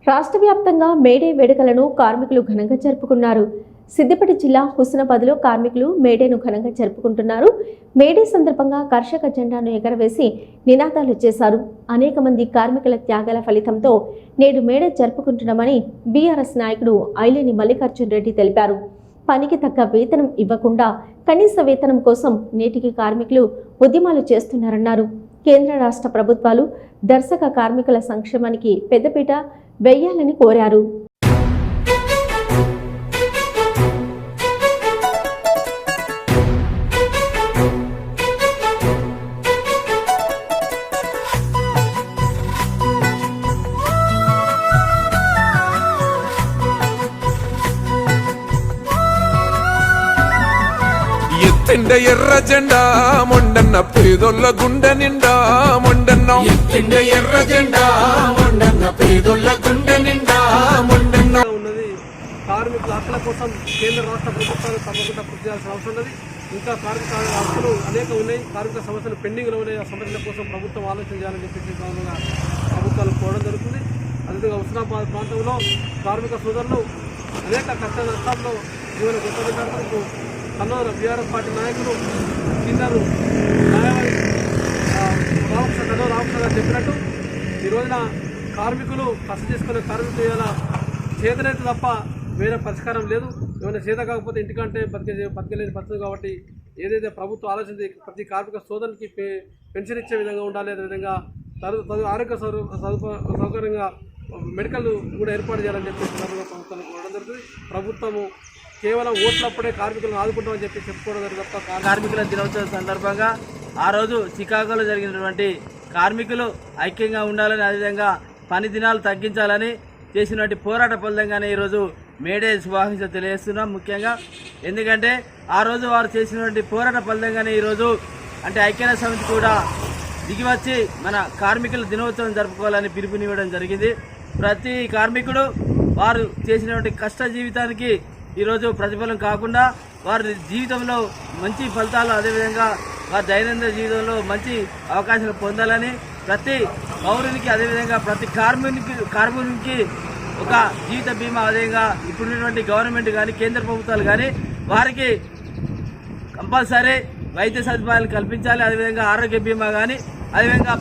రాష్ట్ర వ్యాప్తంగా మేడే వేడుకలను కార్మికులు ఘనంగా జరుపుకున్నారు. సిద్దిపేట జిల్లా హుస్నాబాద్లో కార్మికులు మేడేను ఘనంగా జరుపుకుంటున్నారు. మేడే సందర్భంగా కర్షక జెండాను ఎగరవేసి నినాదాలు చేశారు. అనేక మంది కార్మికుల త్యాగాల ఫలితంతో నేడు మేడే జరుపుకుంటున్నామని బీఆర్ఎస్ నాయకుడు ఐలేని మల్లికార్జున్ రెడ్డి తెలిపారు. పనికి తగ్గ వేతనం ఇవ్వకుండా కనీస వేతనం కోసం నేటికి కార్మికులు ఉద్యమాలు చేస్తున్నారన్నారు. కేంద్ర రాష్ట్ర ప్రభుత్వాలు దర్శక కార్మికుల సంక్షేమానికి పెద్దపీట వేయాలని కోరారు. ఎత్తిండ ఎర్ర జెండా మొండన్న పేదొల్ల గుండె నిండా మొండన్న ఎత్తిండ ఎర్ర జెండా మొండన్న పేదొల్ల గుండె నిండా మొండన్న ఉన్నది. కార్మికుల హక్కుల కోసం కేంద్ర రాష్ట్ర ప్రభుత్వాలు తప్పకుండా కృషి చేయాల్సిన అవసరం ఉన్నది. ఇంకా కార్మిక హక్కులు అనేక ఉన్నాయి. కార్మిక సమస్యలు పెండింగ్లో ఉన్నాయి. ఆ సమస్యల కోసం ప్రభుత్వం ఆలోచన చేయాలని చెప్పేసి ప్రభుత్వాలు కోరడం జరుగుతుంది. అదేవిధంగా హుస్నాబాద్ ప్రాంతంలో కార్మిక సోదరులు అనేక కష్ట నష్టాల్లో జీవన కొనసాగుతూ కన్నూరు బీఆర్ఎస్ పార్టీ నాయకులు కిందరు రామకృష్ణ గారు చెప్పినట్టు ఈ రోజున కార్మికులు కష్టం చేసుకునే కార్మికులు ఇలా చేతనైతే తప్ప వేరే పరిష్కారం లేదు. ఏమైనా చేత కాకపోతే ఇంటికంటే బతికలేని పరిస్థితి. కాబట్టి ఏదైతే ప్రభుత్వం ఆలోచించి ప్రతి కార్మిక సోదరునికి పెన్షన్ ఇచ్చే విధంగా ఉండాలి. అదేవిధంగా ఆరోగ్య సౌకర్యంగా మెడికల్ కూడా ఏర్పాటు చేయాలని చెప్పి ప్రభుత్వానికి కోరడం జరుగుతుంది. ప్రభుత్వము కేవలం ఓట్లప్పుడే కార్మికులను ఆదుకుంటామని చెప్పి చెప్పుకోవడం జరిగింది తప్ప కార్మికుల దినోత్సవం సందర్భంగా ఆ రోజు చికాగోలో జరిగినటువంటి కార్మికులు ఐక్యంగా ఉండాలని, అదేవిధంగా పని దినాలు తగ్గించాలని చేసినటువంటి పోరాట ఫలితంగానే ఈరోజు మేడే శుభాకాంక్షలు తెలియజేస్తున్నాం. ముఖ్యంగా ఎందుకంటే ఆ రోజు వారు చేసినటువంటి పోరాట ఫలితంగానే ఈరోజు అంటే ఐక్యరాజ్య సమితి కూడా దిగివచ్చి మన కార్మికుల దినోత్సవం జరుపుకోవాలని పిలుపునివ్వడం జరిగింది. ప్రతి కార్మికుడు వారు చేసినటువంటి కష్ట జీవితానికి ఈరోజు ప్రతిఫలం కాకుండా వారి జీవితంలో మంచి ఫలితాలు, అదేవిధంగా వారి దైనందిన జీవితంలో మంచి అవకాశాలు పొందాలని ప్రతి పౌరునికి, అదేవిధంగా ప్రతి కార్మికునికి ఒక జీవిత బీమా, అదేవిధంగా ఇప్పుడున్నటువంటి గవర్నమెంట్ కానీ కేంద్ర ప్రభుత్వాలు కానీ వారికి కంపల్సరీ వైద్య సదుపాయాలు కల్పించాలి. అదేవిధంగా ఆరోగ్య బీమా కానీ, అదేవిధంగా